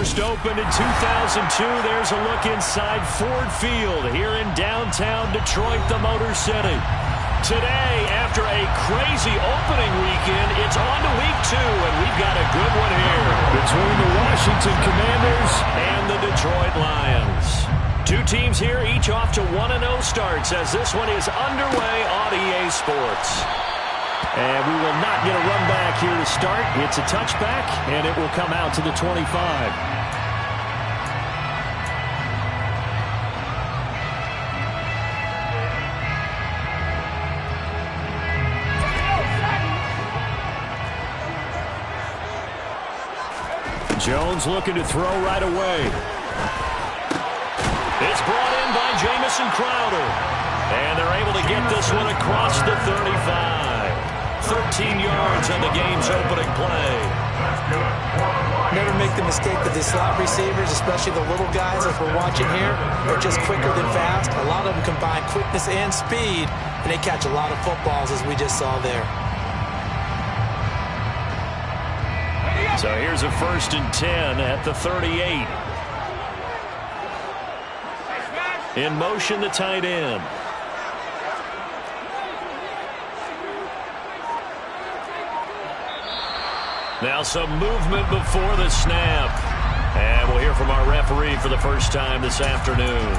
first opened in 2002. There's a look inside Ford Field here in downtown Detroit, the Motor City. Today, after a crazy opening weekend, it's on to week 2, and we've got a good one here between the Washington Commanders and the Detroit Lions. Two teams here, each off to 1-0 starts as this one is underway on EA Sports. And we will not get a run back here to start. It's a touchback, and it will come out to the 25. Jones looking to throw right away. It's brought in by Jamison Crowder. And they're able to get this one across the 35. 13 yards on the game's opening play. Never make the mistake that the slot receivers, especially the little guys like we're watching here, are just quicker than fast. A lot of them combine quickness and speed, and they catch a lot of footballs, as we just saw there. So here's a 1st and 10 at the 38. In motion, the tight end. Now some movement before the snap. And we'll hear from our referee for the first time this afternoon.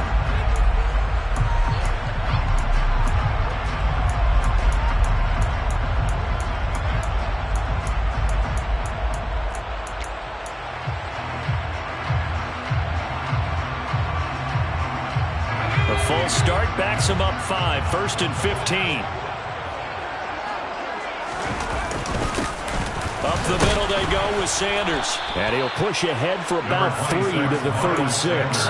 A full start backs him up 5, 1st and 15. Up the middle they go with Sanders. And he'll push ahead for about 3 to the 36.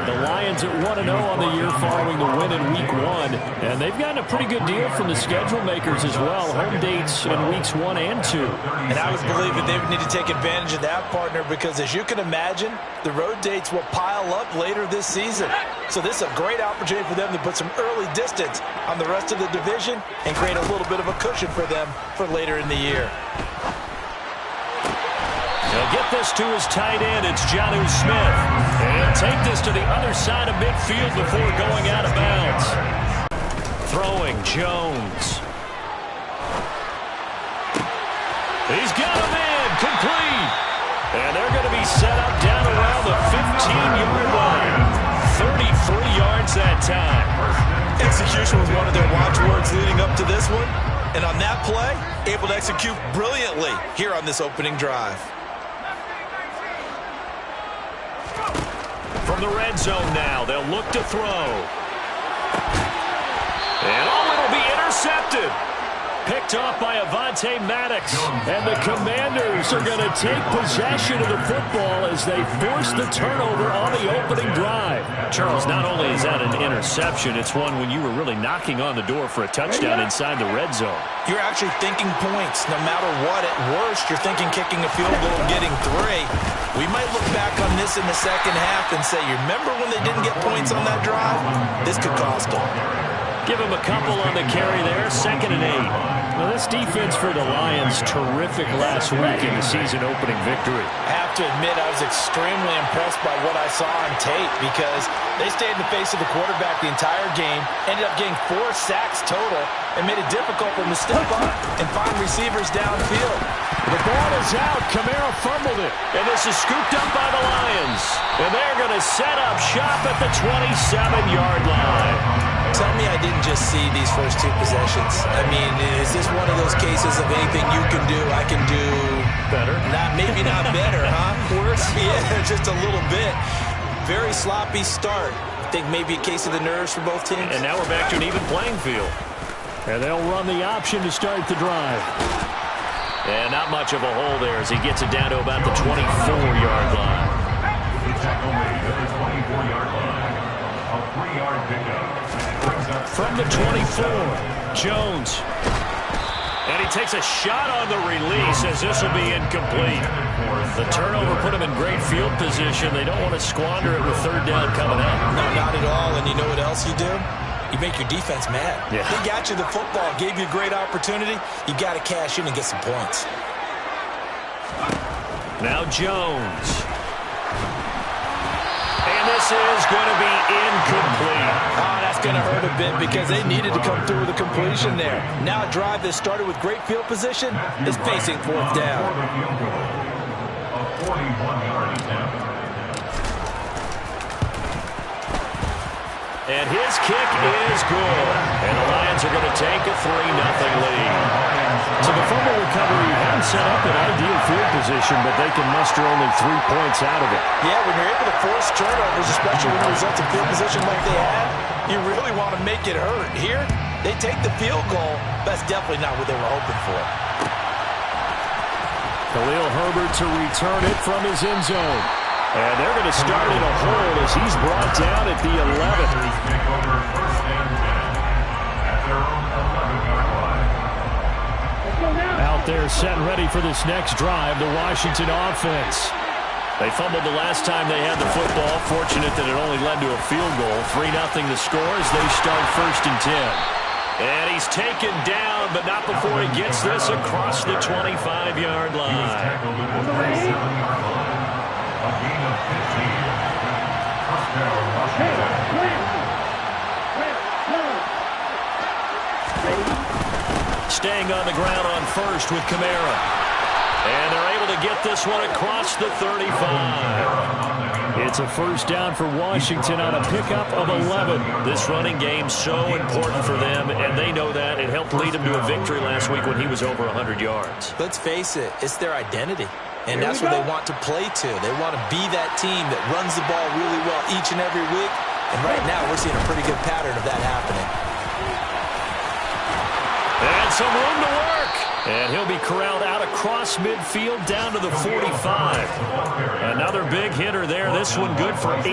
The Lions at 1-0 on the year following the win in Week 1. And they've gotten a pretty good deal from the schedule makers as well. Home dates in Weeks 1 and 2. And I would believe that they would need to take advantage of that, partner, because as you can imagine, the road dates will pile up later this season. So this is a great opportunity for them to put some early distance on the rest of the division and create a little bit of a cushion for them for later in the year. He'll get this to his tight end. It's Jonnu Smith. And he'll take this to the other side of midfield before going out of bounds. Throwing Jones. He's got him in. Complete. And they're going to be set up down around the 15-yard line. 33 yards that time. Execution was one of their watchwords leading up to this one. And on that play, able to execute brilliantly here on this opening drive. From the red zone now, they'll look to throw. And it'll be intercepted. Picked off by Avonte Maddox. And the Commanders are going to take possession of the football as they force the turnover on the opening drive. Charles, not only is that an interception, it's one when you were really knocking on the door for a touchdown inside the red zone. You're actually thinking points no matter what. At worst, you're thinking kicking a field goal and getting 3. We might look back on this in the second half and say, you remember when they didn't get points on that drive? This could cost them. Give him a couple on the carry there. 2nd and 8. Well, this defense for the Lions, terrific last week in the season opening victory. I have to admit, I was extremely impressed by what I saw on tape because they stayed in the face of the quarterback the entire game, ended up getting 4 sacks total, and made it difficult for them to step up and find receivers downfield. The ball is out. Kamara fumbled it. And this is scooped up by the Lions. And they're going to set up shop at the 27-yard line. Tell me I didn't just see these first 2 possessions. I mean, is this one of those cases of anything you can do, I can do better? Maybe not better, huh? Worse? Yeah, just a little bit. Very sloppy start. I think maybe a case of the nerves for both teams. And now we're back to an even playing field. And they'll run the option to start the drive. And not much of a hole there as he gets it down to about the 24-yard line. From the 24, Jones. And he takes a shot on the release as this will be incomplete. The turnover put him in great field position. They don't want to squander it with 3rd down coming up. No, not at all. And you know what else you do? You make your defense mad. Yeah. They got you the football, gave you a great opportunity. You got to cash in and get some points. Now Jones. And this is going to be incomplete. Oh, that's going to hurt a bit because they needed to come through with a completion there. Now a drive that started with great field position is facing fourth down. And his kick is good. And the Lions are going to take a 3-0 lead. So the fumble recovery hadn't set up an ideal field position, but they can muster only 3 points out of it. Yeah, when you're able to force turnovers, especially when the results of field position like they had, you really want to make it hurt. Here, they take the field goal. That's definitely not what they were hoping for. Khalil Herbert to return it from his end zone. And they're going to start in a hole as he's brought down at the 11th. Out there set and ready for this next drive, the Washington offense. They fumbled the last time they had the football. Fortunate that it only led to a field goal. 3-0 the score as they start 1st and 10. And he's taken down, but not before he gets this across the 25-yard line. Staying on the ground on 1st with Kamara. And they're able to get this one across the 35. It's a 1st down for Washington on a pickup of 11. This running game so important for them, and they know that. It helped lead them to a victory last week when he was over 100 yards. Let's face it, it's their identity. And that's what they want to play to. They want to be that team that runs the ball really well each and every week. And right now, we're seeing a pretty good pattern of that happening. And some room to work. And he'll be corralled out across midfield down to the 45. Another big hitter there. This one good for 18.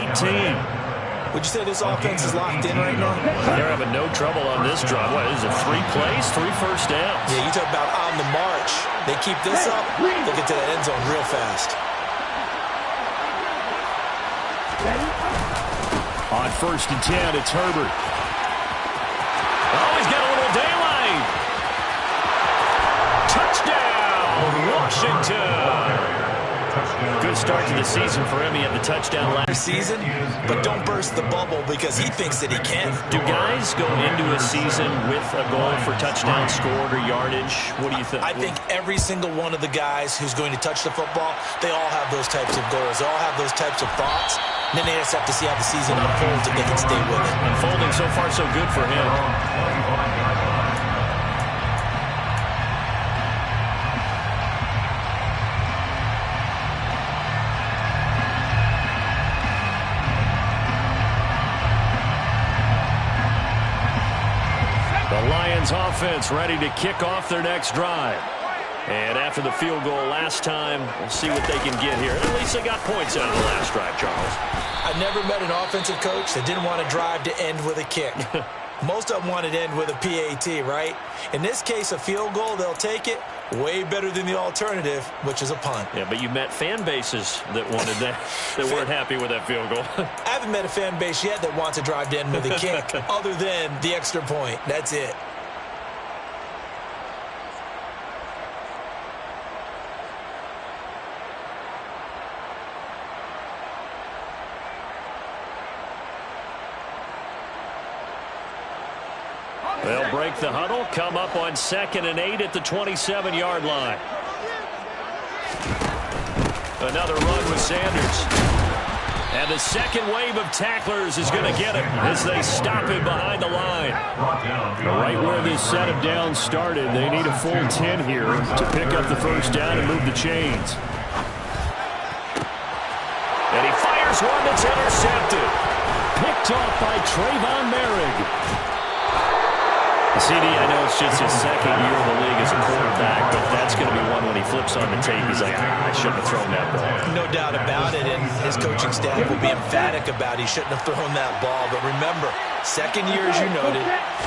Would you say this offense is locked in right now? They're having no trouble on this drive. What is it, 3 plays, 3 first downs? Yeah, you talk about on the march. They keep this up, they'll get to that end zone real fast. On 1st and 10, it's Herbert. Oh, he's got a little daylight. Touchdown, Washington. Good start to the season for him. He had the touchdown last season, but don't burst the bubble because he thinks that he can. Do guys go into a season with a goal for touchdown scored or yardage? What do you think? I think every single one of the guys who's going to touch the football, they all have those types of goals. They all have those types of thoughts. And then they just have to see how the season unfolds if they can stay with it. Unfolding so far so good for him. The Lions offense ready to kick off their next drive. And after the field goal last time, we'll see what they can get here. At least they got points out of the last drive, Charles. I've never met an offensive coach that didn't want to drive to end with a kick. Most of them wanted to end with a PAT, right? In this case, a field goal, they'll take it. Way better than the alternative, which is a punt. Yeah, but you met fan bases that wanted that, that weren't happy with that field goal. I haven't met a fan base yet that wants to drive to end with a kick other than the extra point. That's it. They'll break the huddle, come up on 2nd and 8 at the 27-yard line. Another run with Sanders. And the second wave of tacklers is going to get him as they stop him behind the line. Right where this set of downs started, they need a full 10 here to pick up the 1st down and move the chains. And he fires one that's intercepted. Picked off by Trayvon Merrick. CD, I know it's just his 2nd year in the league as a quarterback, but that's going to be one when he flips on the tape. He's like, I shouldn't have thrown that ball. No doubt about it, and his coaching staff will be emphatic about he shouldn't have thrown that ball. But remember, Second year, as you noted,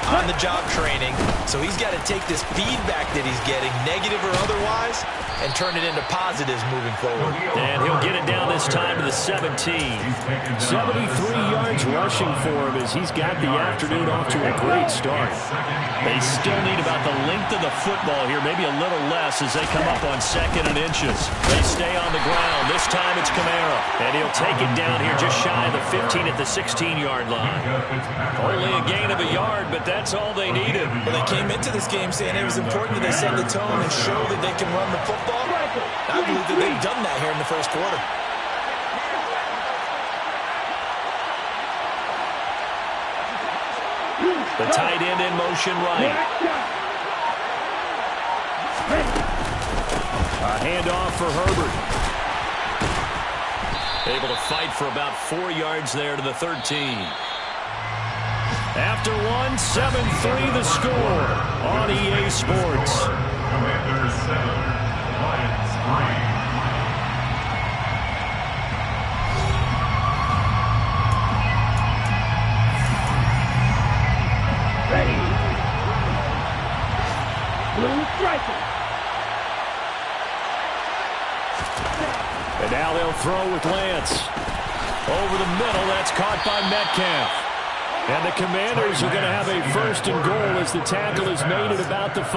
on-the-job training. So he's got to take this feedback that he's getting, negative or otherwise, and turn it into positives moving forward. And he'll get it down this time to the 17. 73 yards rushing for him as he's got the afternoon off to a great start. They still need about the length of the football here, maybe a little less as they come up on 2nd and inches. They stay on the ground. This time it's Kamara. And he'll take it down here just shy of the 15 at the 16-yard line. Only a gain of a yard, but that's all they needed. Well, they came into this game saying it was important that they set the tone and show that they can run the football. I believe that they've done that here in the first quarter. The tight end in motion right. A handoff for Herbert. Able to fight for about 4 yards there to the 13. After one, 7-3 the score on EA Sports. Commanders 7, Lions 3. Ready. Blue striker. And now they'll throw with Lance. Over the middle, that's caught by Metcalf. And the Commanders are going to have a 1st and goal as the tackle is made at about the 5.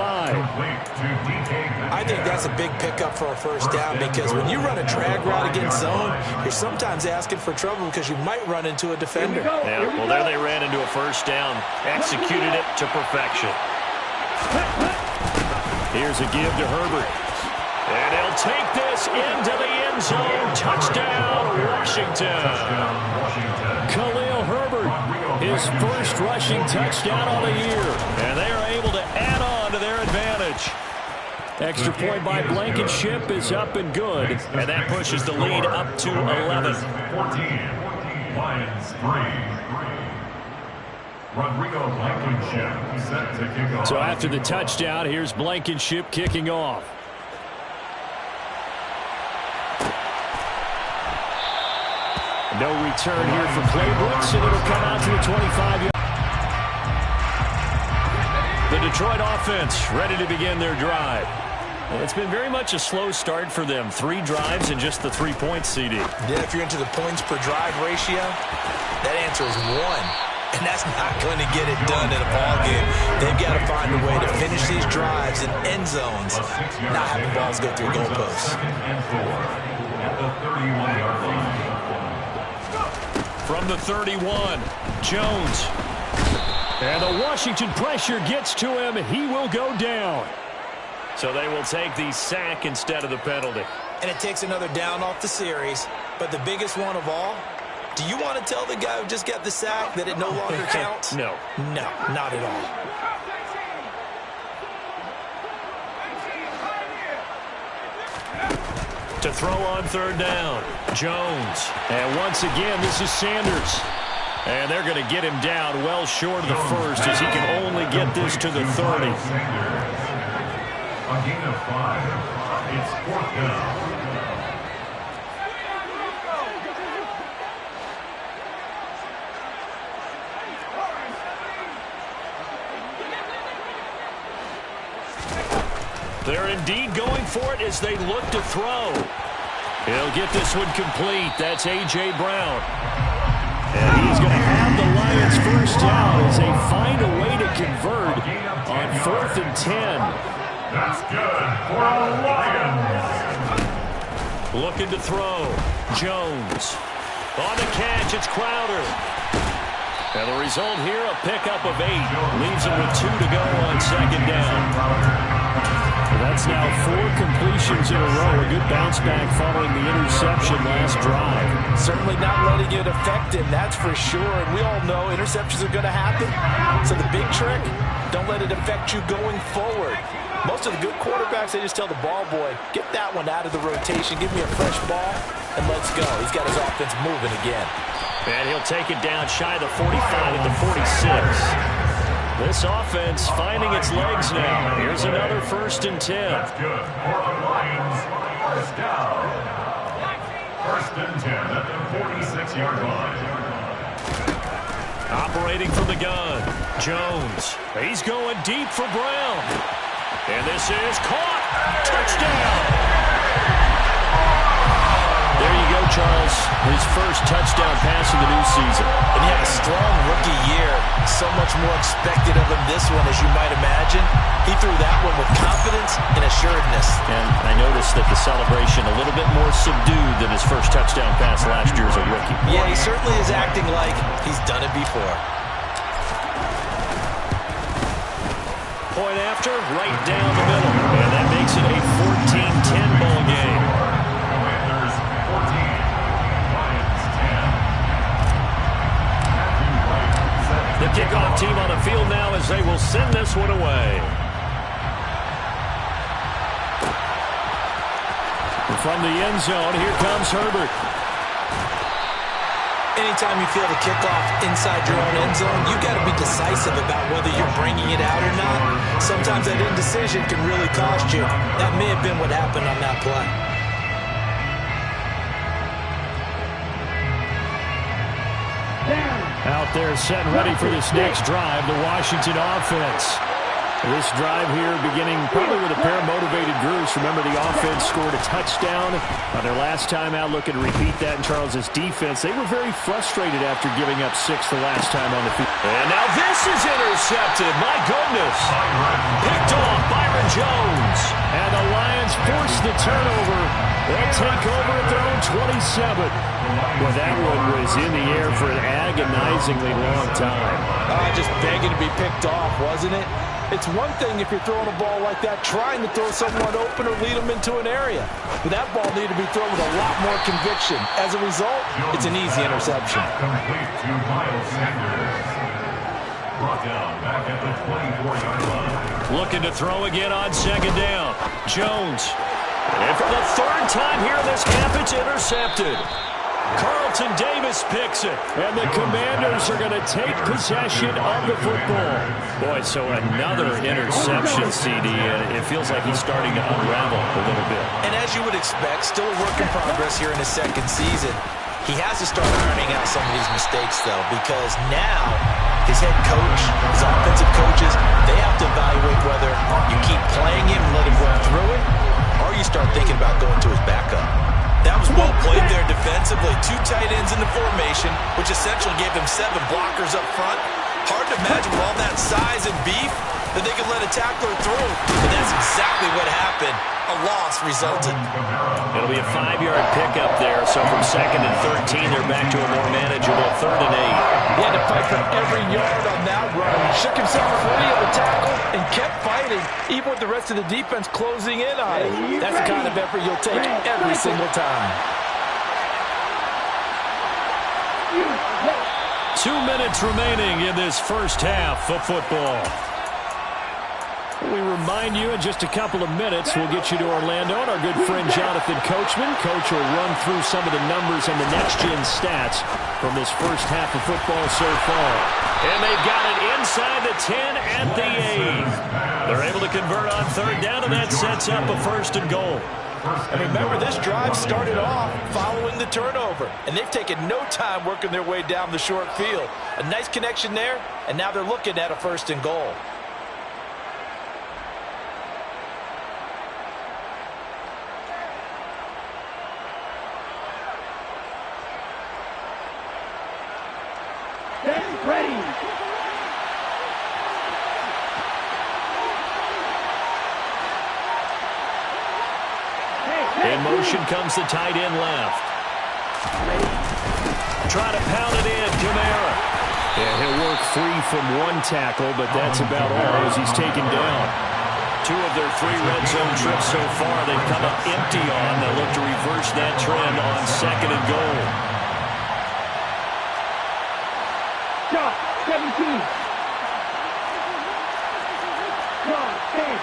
I think that's a big pickup for a first down because when you run a drag route against zone, you're sometimes asking for trouble because you might run into a defender. Yeah, well, there they ran into a first down. Executed it to perfection. Here's a give to Herbert. And he'll take this into the end zone. Touchdown, Washington. Khalil Herbert, his first rushing touchdown on the year. And they are able to add on to their advantage. Extra point by Blankenship is up and good. And that pushes the lead up to 11. 14, Lions 3. Rodrigo Blankenship set to kick off. So after the touchdown, here's Blankenship kicking off. No return here for Claybrooks, and it'll come out to the 25-yard. The Detroit offense ready to begin their drive. It's been very much a slow start for them. 3 drives and just the 3 points, CD. Yeah, if you're into the points per drive ratio, that answer is 1. And that's not going to get it done in a ball game. They've got to find a way to finish these drives in end zones, not have the balls go through goalposts. At the 31-yard line. From the 31, Jones. And the Washington pressure gets to him. He will go down. So they will take the sack instead of the penalty. And it takes another down off the series. But the biggest one of all, do you want to tell the guy who just got the sack that it no longer counts? No. No, not at all. To throw on 3rd down, Jones. And once again, this is Sanders. And they're going to get him down well short of the 1st as he can only get this to the 30. A gain of 5. It's 4th down. They're indeed going for it as they look to throw. He'll get this one complete. That's A.J. Brown. And he's going to have the Lions first down as they find a way to convert on 4th and 10. That's good for the Lions. Looking to throw. Jones. On the catch, it's Crowder. And the result here, a pickup of 8. Leaves him with 2 to go on 2nd down. That's now 4 completions in a row. A good bounce back following the interception last drive. Certainly not letting it affect him, that's for sure. And we all know interceptions are going to happen. So the big trick, don't let it affect you going forward. Most of the good quarterbacks, they just tell the ball boy, get that one out of the rotation, give me a fresh ball, and let's go. He's got his offense moving again. And he'll take it down shy of the 45 at the 46. This offense finding its legs now. Here's another 1st and 10. That's good for the Lions. First down. 1st and 10 at the 46-yard line. Operating from the gun, Jones. He's going deep for Brown. And this is caught. Touchdown. There you go, Charles. His first touchdown pass of the new season. And he had a strong rookie year. So much more expected of him this one, as you might imagine. He threw that one with confidence and assuredness. And I noticed that the celebration a little bit more subdued than his first touchdown pass last year as a rookie. Yeah, he certainly is acting like he's done it before. Point after, right down the middle. And that makes it a 14-10 ball game. Commanders 14, Lions 10. The kickoff team on the field now as they will send this one away. And from the end zone, here comes Herbert. Anytime you feel the kickoff inside your own end zone, you've got to be decisive about whether you're bringing it out or not. Sometimes that indecision can really cost you. That may have been what happened on that play. Out there set and ready for this next drive, the Washington offense. This drive here beginning probably with a pair of motivated groups. Remember, the offense scored a touchdown on their last time out. Looking to repeat that in Charles's defense. They were very frustrated after giving up 6 the last time on the field. And now this is intercepted. My goodness. Picked off Byron Jones. And the Lions force the turnover. They'll take over at their own 27. Well, that one was in the air for an agonizingly long time. Just begging to be picked off, wasn't it? It's one thing if you're throwing a ball like that, trying to throw someone open or lead them into an area. But that ball needed to be thrown with a lot more conviction. As a result, it's an easy interception. Complete to Miles Sanders. Brought down back at the 24-yard line. Looking to throw again on second down. Jones. And for the third time here in this half, it's intercepted. Carlton Davis picks it. And the Commanders are going to take possession of the football. Boy, so another interception, CD. It feels like he's starting to unravel a little bit. And as you would expect, still a work in progress here in his second season. He has to start ironing out some of these mistakes, though, because now his head coach, his offensive coaches, they have to evaluate whether you keep playing him and let him run through it, or you start thinking about going to his backup. That was well played there defensively. 2 tight ends in the formation, which essentially gave them 7 blockers up front. Hard to imagine with all that size and beef that they could let a tackler through. And that's exactly what happened. A loss resulted. It'll be a 5-yard pickup there. So from 2nd and 13, they're back to a more manageable 3rd and 8. He had to fight for every yard on that run. He shook himself free of the tackle and kept fighting, even with the rest of the defense closing in on him. That's the kind of effort you'll take every single time. 2 minutes remaining in this first half of football. We remind you in just a couple of minutes, we'll get you to Orlando and our good friend Jonathan Coachman. Coach will run through some of the numbers and the next-gen stats from this first half of football so far. And they've got it inside the 10 at the 8. They're able to convert on 3rd down, and that sets up a 1st and goal. And remember, this drive started off following the turnover, and they've taken no time working their way down the short field. A nice connection there, and now they're looking at a 1st and goal. Ready. In motion comes the tight end left. Try to pound it in, Kamara. Yeah, he'll work free from 1 tackle, but that's about all as he's taken down. 2 of their 3 red zone trips so far, they've come up empty on. They'll look to reverse that trend on 2nd and goal. Shot, 17. Shot, 10.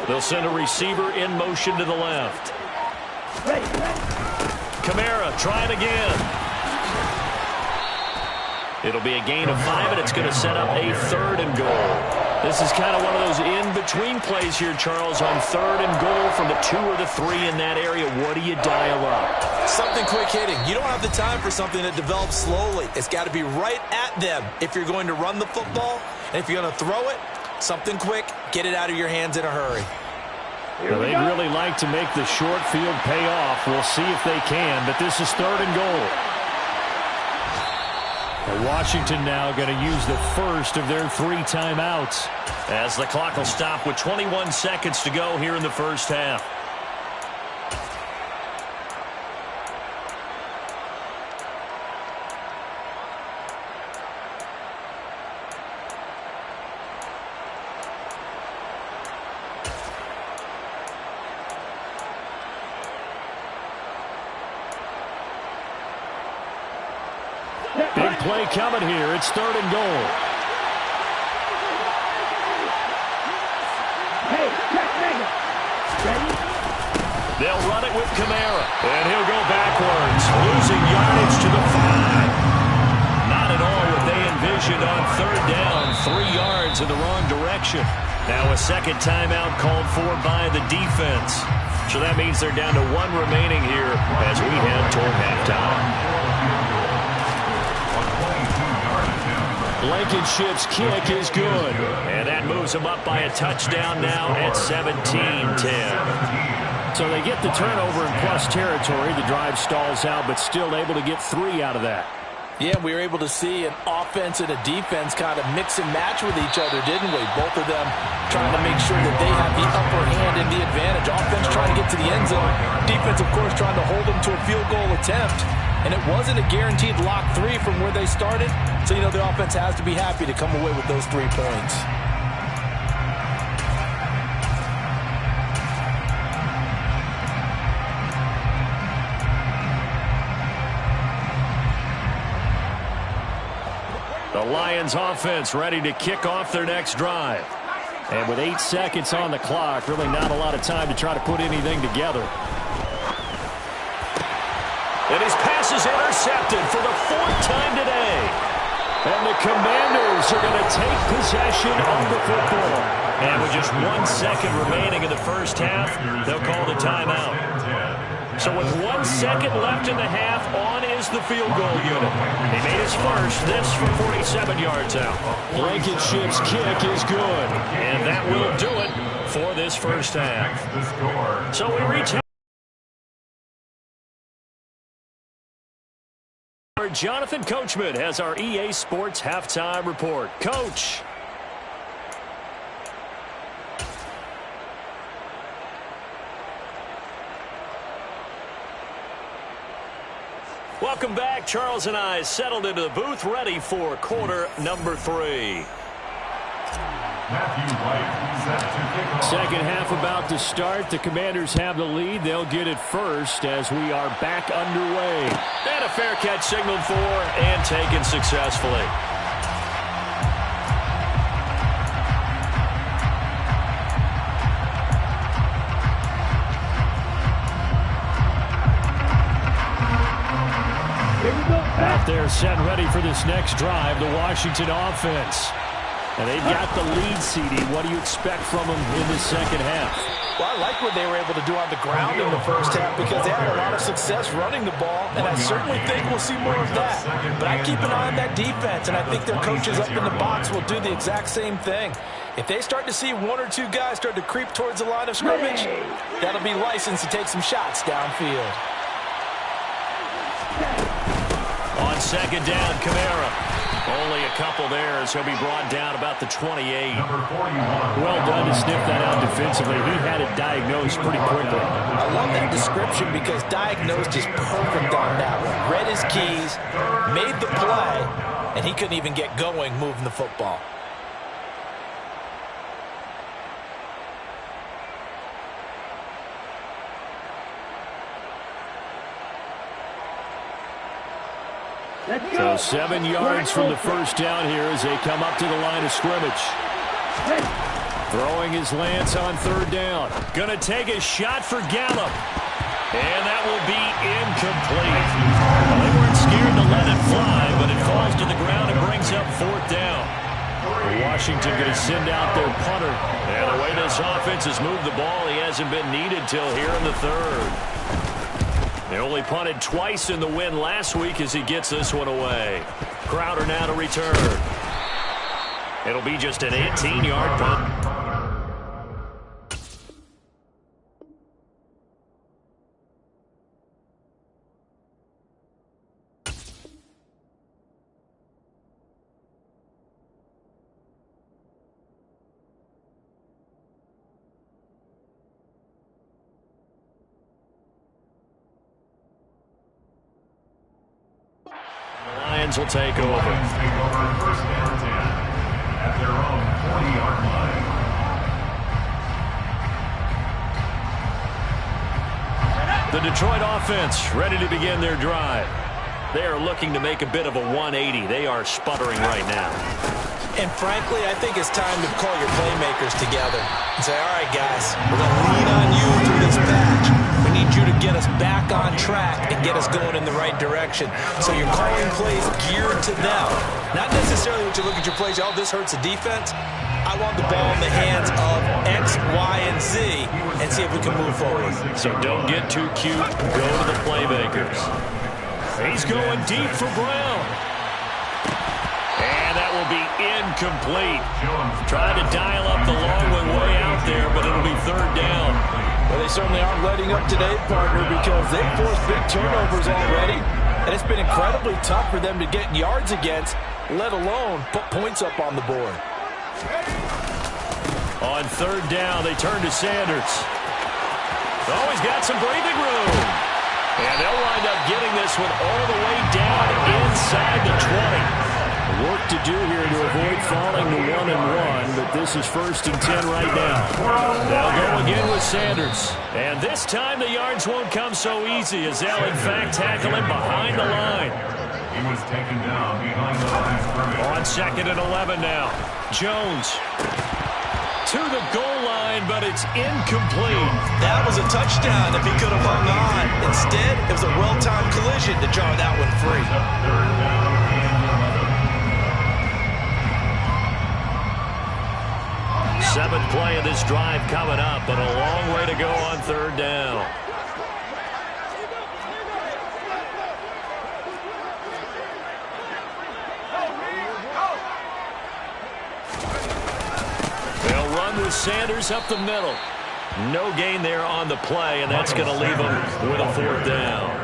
They'll send a receiver in motion to the left. Ready. Kamara trying again. It'll be a gain of 5, and it's going to set up a 3rd and goal. This is kind of one of those in-between plays here, Charles, on 3rd and goal from the 2 or the 3 in that area. What do you dial up? Something quick hitting. You don't have the time for something that develops slowly. It's got to be right at them if you're going to run the football. And if you're going to throw it, something quick, get it out of your hands in a hurry. Well, they'd really like to make the short field pay off. We'll see if they can, but this is 3rd and goal. Washington now going to use the first of their 3 timeouts as the clock will stop with 21 seconds to go here in the first half. Big play coming here. It's 3rd and goal. Hey, check Mega. Ready? They'll run it with Kamara. And he'll go backwards, losing yardage to the 5. Not at all what they envisioned on 3rd down. 3 yards in the wrong direction. Now a second timeout called for by the defense. So that means they're down to 1 remaining here as we head toward halftime. Blankenship's kick is good. And that moves them up by a touchdown now at 17-10. So they get the turnover in plus territory. The drive stalls out, but still able to get 3 out of that. Yeah, we were able to see an offense and a defense kind of mix and match with each other, didn't we? Both of them trying to make sure that they have the upper hand and the advantage. Offense trying to get to the end zone. Defense, of course, trying to hold them to a field goal attempt. And it wasn't a guaranteed lock 3 from where they started. So, you know, the offense has to be happy to come away with those 3 points. The Lions offense ready to kick off their next drive. And with 8 seconds on the clock, really not a lot of time to try to put anything together. And his pass is intercepted for the 4th time today. And the Commanders are going to take possession of the football. And with just 1 second remaining in the first half, they'll call the timeout. So with 1 second left in the half, on is the field goal unit. He made his first, this from 47 yards out. Blankenship's kick is good. And that will do it for this first half. So we reach Jonathan Coachman has our EA Sports Halftime Report. Coach. Welcome back. Charles and I settled into the booth ready for quarter number 3. Second half about to start. The Commanders have the lead. They'll get it first as we are back underway. And a fair catch signaled for and taken successfully. Out there set and ready for this next drive, the Washington offense. And they've got the lead, CD. What do you expect from them in the second half? Well, I like what they were able to do on the ground in the first half because they had a lot of success running the ball, and I certainly think we'll see more of that. But I keep an eye on that defense, and I think their coaches up in the box will do the exact same thing. If they start to see 1 or 2 guys start to creep towards the line of scrimmage, that'll be licensed to take some shots downfield. On second down, Kamara. Only a couple there as he'll be brought down about the 28. Well done to sniff that out defensively. He had it diagnosed pretty quickly. I love that description because diagnosed is perfect on that one. Read his keys, made the play, and he couldn't even get going moving the football. So 7 yards from the first down here as they come up to the line of scrimmage. Throwing his Lance on third down. Going to take a shot for Gallup. And that will be incomplete. Well, they weren't scared to let it fly, but it falls to the ground and brings up fourth down. Washington going to send out their punter. And the way this offense has moved the ball, he hasn't been needed till here in the third. They only punted twice in the win last week as he gets this one away. Crowder now to return. It'll be just an 18-yard punt. Lions will take over. Lions take over first down 10 at their own 40-yard line. The Detroit offense ready to begin their drive. They are looking to make a bit of a 180. They are sputtering right now. And frankly, I think it's time to call your playmakers together and say, all right, guys, we're going to lean on you through this patch. We need you to get us back on track and get us going in the right direction. So you're calling plays geared to them. Not necessarily when you look at your plays, oh, this hurts the defense. I want the ball in the hands of X, Y, and Z and see if we can move forward. So don't get too cute. Go to the playmakers. He's going deep for Brown. And that will be incomplete. Trying to dial up the long one way out there, but it'll be third down. Well, they certainly aren't letting up today, partner, because they've forced big turnovers already. And it's been incredibly tough for them to get yards against, let alone put points up on the board. On third down, they turn to Sanders. Oh, he's got some breathing room. And they'll wind up getting this one all the way down inside the 20. Work to do here to avoid falling to 1-1, but this is 1st and 10 right now. They'll go again with Sanders. And this time the yards won't come so easy as they'll in fact tackle him behind the line. He was taken down behind the line of scrimmage. On 2nd and 11 now. Jones to the goal line, but it's incomplete. That was a touchdown if he could have hung on. Instead, it was a well-timed collision to jar that one free. Third down and 11. 7th play of this drive coming up, but a long way to go on third down. They'll run with Sanders up the middle. No gain there on the play, and that's going to leave them with a 4th down.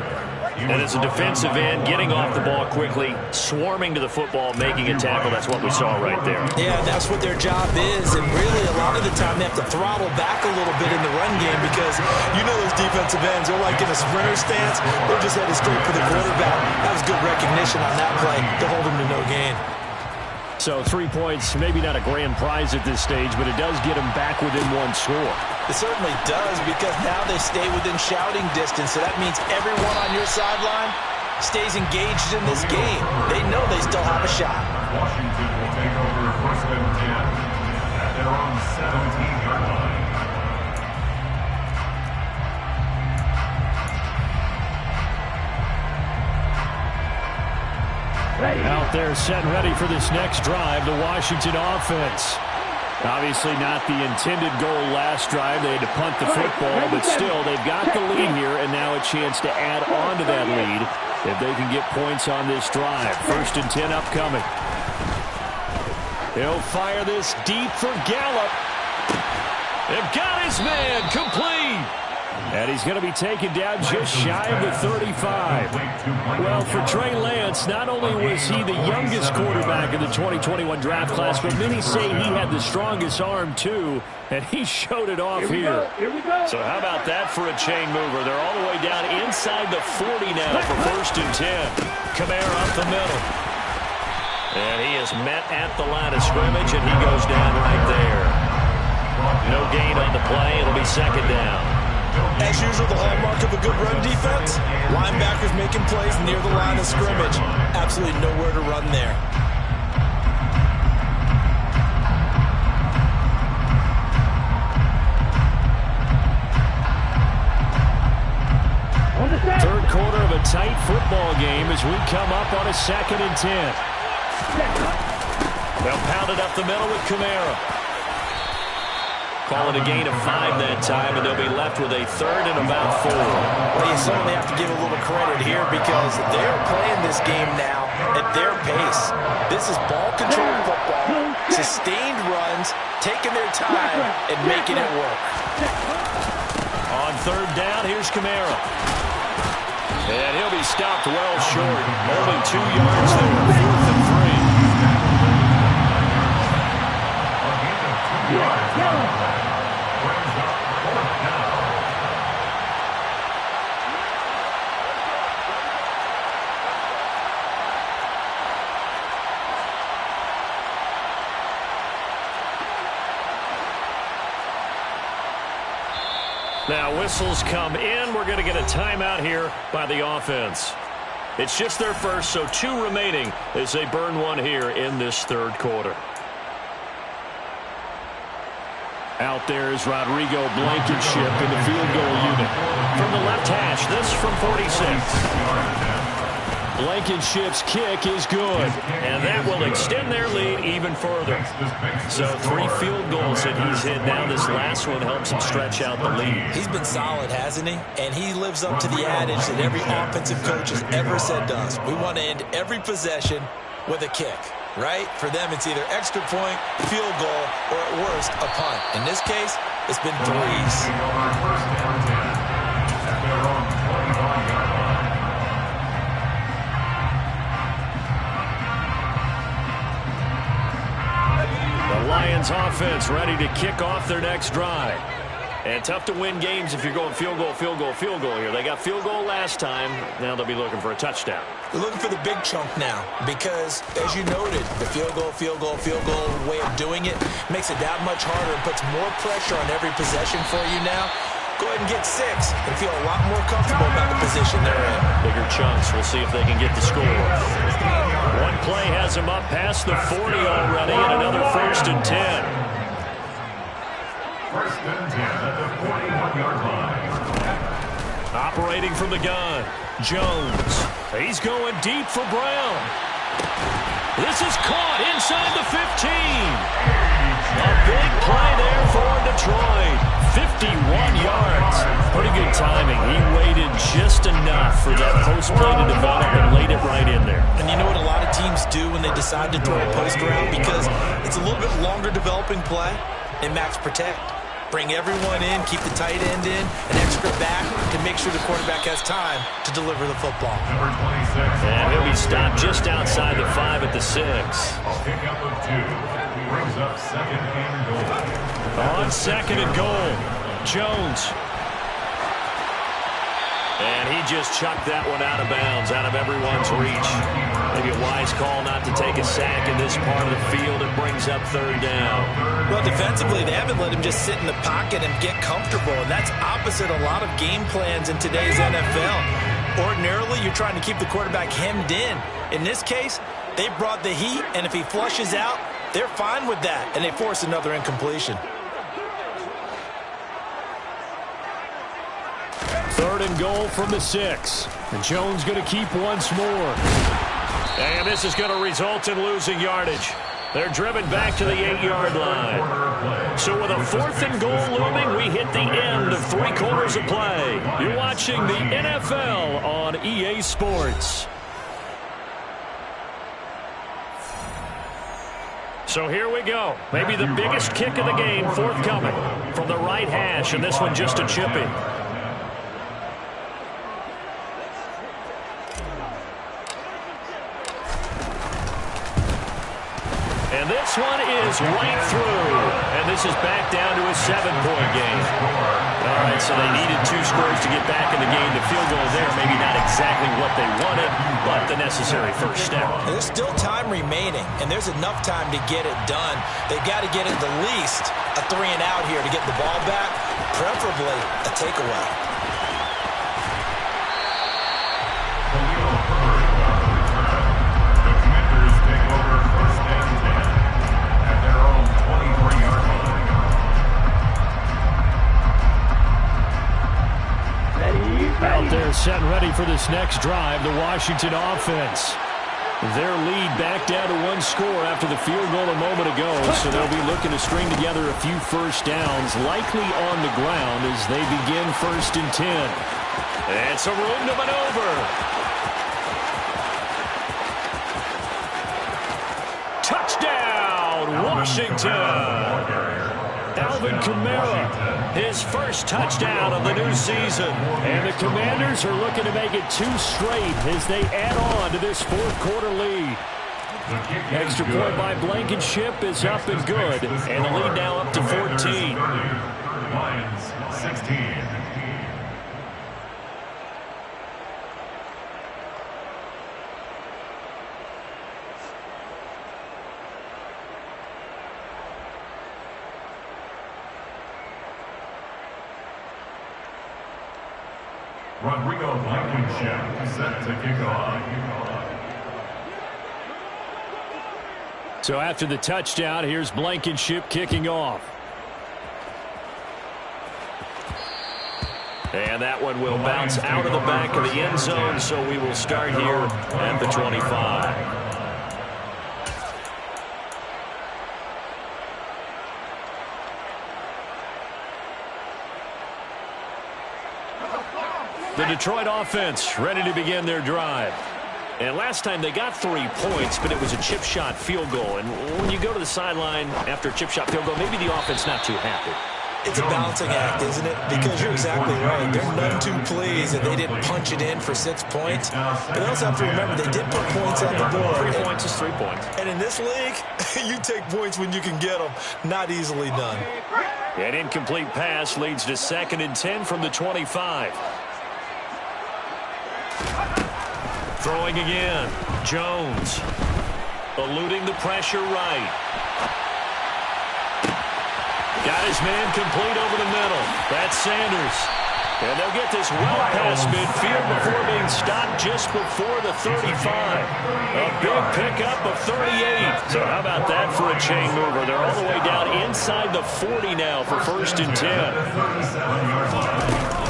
And as a defensive end, getting off the ball quickly, swarming to the football, making a tackle, that's what we saw right there. Yeah, that's what their job is, and really a lot of the time they have to throttle back a little bit in the run game because you know those defensive ends, they're like in a sprinter stance, they're just headed straight for the quarterback. That was good recognition on that play to hold him to no gain. So 3 points, maybe not a grand prize at this stage, but it does get them back within one score. It certainly does because now they stay within shouting distance, so that means everyone on your sideline stays engaged in this game. They know they still have a shot. Washington will take over first and 10 at their own 17-yard line. Out there set and ready for this next drive, the Washington offense. Obviously not the intended goal last drive. They had to punt the football, but still, they've got the lead here, and now a chance to add on to that lead if they can get points on this drive. 1st and 10 upcoming. He'll fire this deep for Gallup. They've got his man complete. And he's going to be taken down just shy of the 35. Well, for Trey Lance, not only was he the youngest quarterback in the 2021 draft class, but many say he had the strongest arm, too, and he showed it off here. So how about that for a chain mover? They're all the way down inside the 40 now for 1st and 10. Kamara up the middle. And he is met at the line of scrimmage, and he goes down right there. No gain on the play. It'll be 2nd down. As usual, the hallmark of a good run defense, linebackers making plays near the line of scrimmage. Absolutely nowhere to run there. Third quarter of a tight football game as we come up on a 2nd and 10. They'll pound it up the middle with Kamara. Call it a gain of 5 that time, and they'll be left with a third and about 4. Well, you certainly have to give a little credit here because they're playing this game now at their pace. This is ball control football, sustained runs, taking their time, and making it work. On third down, here's Kamara. And he'll be stopped well short. Only 2 yards there, 4th and 3. Now whistles come in. We're going to get a timeout here by the offense. It's just their first, so 2 remaining as they burn one here in this third quarter. Out there is Rodrigo Blankenship in the field goal unit. From the left hash, this from 46. Blankenship's kick is good, and that will extend their lead even further. So 3 field goals that he's hit now. This last one helps him stretch out the lead. He's been solid, hasn't he? And he lives up to the adage that every offensive coach has ever said to us. We want to end every possession with a kick, right? For them, it's either extra point, field goal, or at worst, a punt. In this case, it's been 3s. Lions offense ready to kick off their next drive. And tough to win games if you're going field goal, field goal, field goal here. They got field goal last time. Now they'll be looking for a touchdown. They're looking for the big chunk now because, as you noted, the field goal, field goal, field goal way of doing it makes it that much harder and puts more pressure on every possession for you now. Go ahead and get 6 and feel a lot more comfortable about the position they're in. Bigger chunks. We'll see if they can get the score. One play has them up past the 40 already, and another 1st and 10. 1st and 10 at the 41-yard line. Operating from the gun, Jones. He's going deep for Brown. This is caught inside the 15. A big play there for Detroit. 51 yards. Pretty good timing. He waited just enough for that post play to develop and laid it right in there. And you know what a lot of teams do when they decide to throw a post route? Because it's a little bit longer developing play and max protect. Bring everyone in, keep the tight end in, an extra back to make sure the quarterback has time to deliver the football. Number 26. And he'll be stopped just outside the 5 at the 6. Pick up of 2. Brings up 2nd and goal. On 2nd and goal, Jones. And he just chucked that one out of bounds, out of everyone's reach. Maybe a wise call not to take a sack in this part of the field. It brings up 3rd down. Well, defensively, they haven't let him just sit in the pocket and get comfortable. And that's opposite a lot of game plans in today's NFL. Ordinarily, you're trying to keep the quarterback hemmed in. In this case, they brought the heat, and if he flushes out, they're fine with that, and they force another incompletion. 3rd and goal from the 6. And Jones going to keep once more. And this is going to result in losing yardage. They're driven back to the 8-yard line. So with a 4th and goal looming, we hit the end of 3 quarters of play. You're watching the NFL on EA Sports. So here we go. Maybe the biggest kick of the game forthcoming from the right hash, and this one just a chippy. And this one is right through. And this is back down to a 7-point game. All right, so they needed 2 scores to get back in the game. The field goal there, maybe not exactly what they wanted, but the necessary first step. There's still time remaining, and there's enough time to get it done. They've got to get at the least a 3-and-out here to get the ball back, preferably a takeaway. Out there set and ready for this next drive, the Washington offense. Their lead back down to one score after the field goal a moment ago, so they'll be looking to string together a few first downs, likely on the ground as they begin 1st and 10. It's a room to maneuver. Touchdown, Washington! Alvin Kamara, his first touchdown of the new season. And the Commanders are looking to make it 2 straight as they add on to this 4th quarter lead. Extra point by Blankenship is up and good. And the lead now up to 14. Lions 16. Rodrigo Blankenship set to kick off. So after the touchdown, here's Blankenship kicking off. And that one will bounce out of the back of the end zone, so we will start here at the 25. The Detroit offense ready to begin their drive. And last time they got 3 points, but it was a chip shot field goal. And when you go to the sideline after a chip shot field goal, maybe the offense not too happy. It's a balancing act, isn't it? Because you're exactly right. They're none too pleased that they didn't punch it in for 6 points. But they also have to remember they did put points on the board. 3 points is 3 points. And in this league, you take points when you can get them. Not easily done. An incomplete pass leads to 2nd and 10 from the 25. Throwing again. Jones. Eluding the pressure right. Got his man complete over the middle. That's Sanders. And they'll get this well past midfield before being stopped just before the 35. A big pickup of 38. So how about that for a chain mover? They're all the way down inside the 40 now for 1st and 10.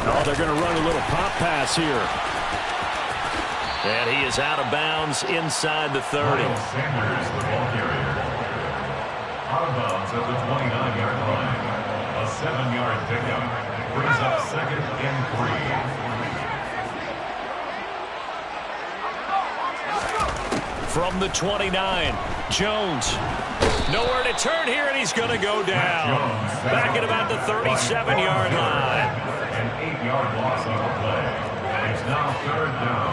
Oh, they're going to run a little pop pass here. And he is out of bounds inside the 30. Sanders, the ball carrier. Out of bounds at the 29-yard line. A 7-yard pickup brings up 2nd and 3. From the 29, Jones. Nowhere to turn here, and he's going to go down. Back at about the 37-yard line. An 8-yard loss on the play. And it's now 3rd down.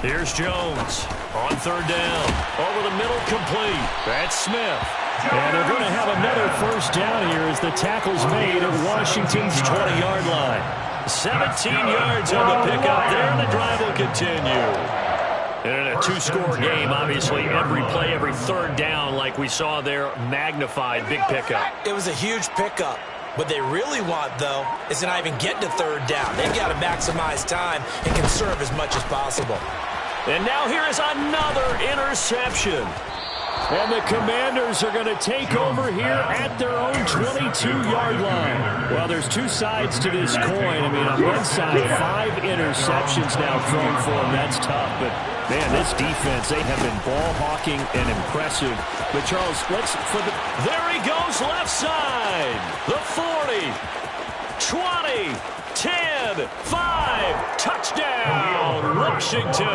Here's Jones on 3rd down. Over the middle, complete. That's Smith. And they're going to have another 1st down here as the tackle's made at Washington's 20-yard line. 17 yards on the pickup there, and the drive will continue. And in a 2-score game, obviously, every play, every 3rd down, like we saw there, magnified, big pickup. It was a huge pickup. What they really want, though, is to not even get to 3rd down. They've got to maximize time and conserve as much as possible. And now here is another interception. And the Commanders are going to take over here at their own 22-yard line. Well, there's 2 sides to this coin. I mean, on one side, 5 interceptions now thrown for them. That's tough. But, man, this defense, they have been ball hawking and impressive. But, Charles, let's flip it. There he goes, left side. The 40, 20, 10, 5. Touchdown, Washington.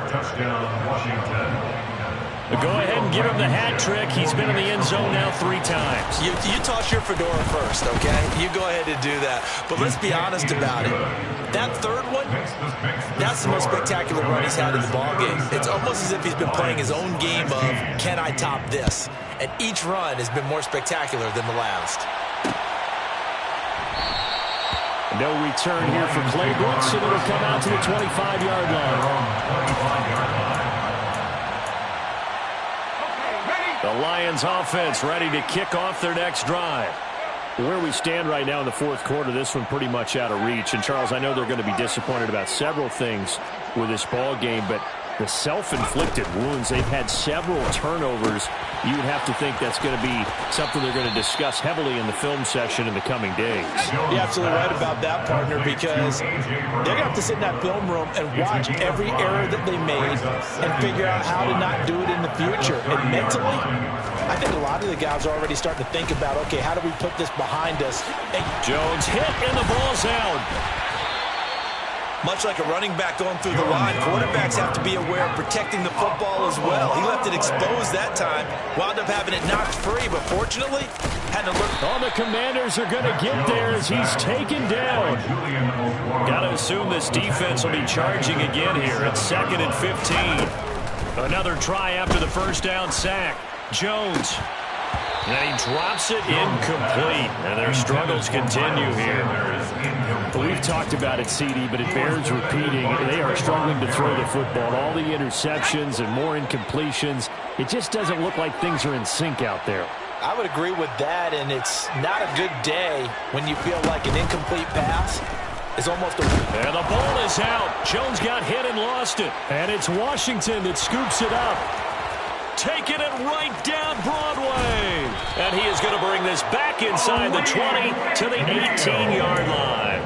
Touchdown, Washington. Go ahead and give him the hat trick. He's been in the end zone now 3 times. You toss your fedora first, okay? You go ahead and do that. But let's be honest about it. That 3rd one, that's the most spectacular run he's had in the ballgame. It's almost as if he's been playing his own game of, can I top this? And each run has been more spectacular than the last. No return here for Claybrook, so it'll come out to the 25-yard line. The Lions offense ready to kick off their next drive. Where we stand right now in the 4th quarter, this one pretty much out of reach. And, Charles, I know they're going to be disappointed about several things with this ball game, but The self-inflicted wounds. They've had several turnovers. You would have to think that's going to be something they're going to discuss heavily in the film session in the coming days. You're absolutely right about that, partner, because they're going to have to sit in that film room and watch every error that they made and figure out how to not do it in the future. And mentally, I think a lot of the guys are already starting to think about, okay, how do we put this behind us? And Jones hit and the ball's out. much like a running back going through the line, quarterbacks have to be aware of protecting the football as well. He left it exposed that time, wound up having it knocked free, but fortunately, had to look. Oh, the Commanders are going to get there as he's taken down. Got to assume this defense will be charging again here. It's 2nd and 15. Another try after the first down sack. Jones. And he drops it incomplete. And their struggles continue here. We've talked about it, CD, but it bears repeating. They are struggling to throw the football. All the interceptions and more incompletions. It just doesn't look like things are in sync out there. I would agree with that, and it's not a good day when you feel like an incomplete pass is almost a... And the ball is out. Jones got hit and lost it. And it's Washington that scoops it up. Taking it right down Broadway. And he is going to bring this back inside the 20 to the 18-yard line.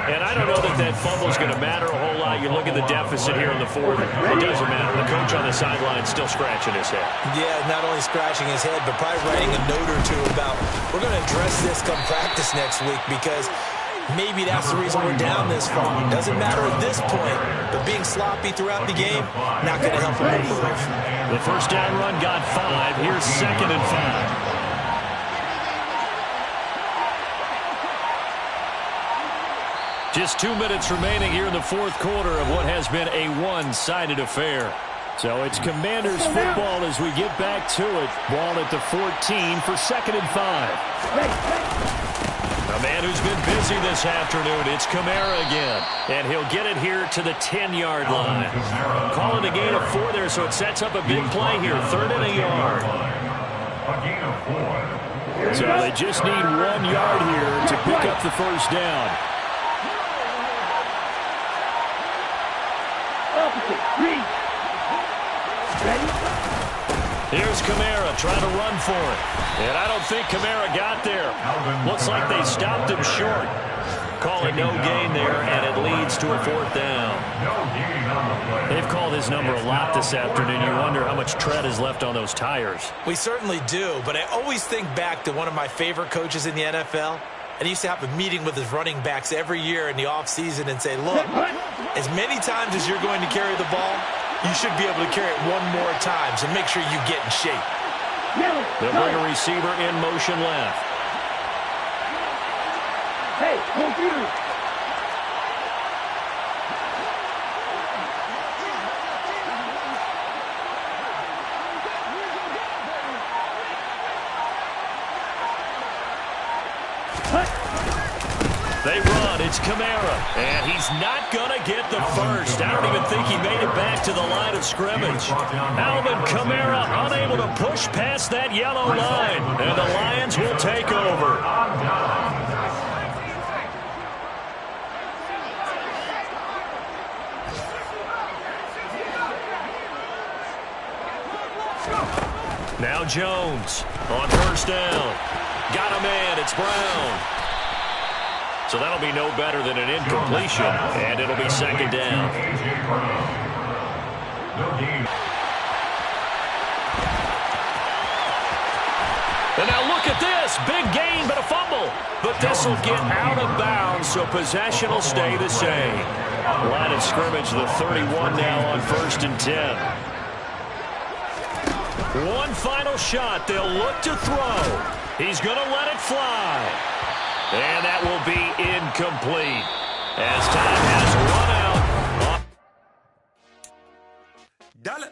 And I don't know that that fumble is going to matter a whole lot. You look at the deficit here in the fourth. It doesn't matter. The coach on the sideline is still scratching his head. Yeah, not only scratching his head, but probably writing a note or two about, we're going to address this come practice next week, because maybe that's the reason we're down this far. Doesn't matter at this point, but being sloppy throughout the game, not going to help him improve. The first down run got 5. Here's 2nd and 5. Just 2 minutes remaining here in the fourth quarter of what has been a one-sided affair. So it's Commanders football as we get back to it. Ball at the 14 for 2nd and 5. A man who's been busy this afternoon, it's Kamara again. And he'll get it here to the 10-yard line. Calling a gain of 4 there, so it sets up a big play here. 3rd and a yard. So they just need 1 yard here to pick up the first down. Here's Kamara trying to run for it. And I don't think Kamara got there. Looks like they stopped him short. Call it no gain there, and it leads to a 4th down. They've called his number a lot this afternoon. You wonder how much tread is left on those tires. We certainly do, but I always think back to one of my favorite coaches in the NFL. And he used to have a meeting with his running backs every year in the offseason and say, look, as many times as you're going to carry the ball, you should be able to carry it 1 more time, so make sure you get in shape. They'll bring a receiver in motion left. Hey, computer. They run. It's Kamara. And he's not going to get the first. I don't even think he made it back to the line of scrimmage. Alvin Kamara unable to push past that yellow line. And the Lions will take over. Now Jones on first down. Got a man. It's Brown. So that'll be no better than an incompletion, and it'll be 2nd down. And now look at this. Big gain, but a fumble. But this will get out of bounds, so possession will stay the same. Line of scrimmage, the 31 now on 1st and 10. One final shot. They'll look to throw. He's going to let it fly. And that will be incomplete as time has run out. Dale.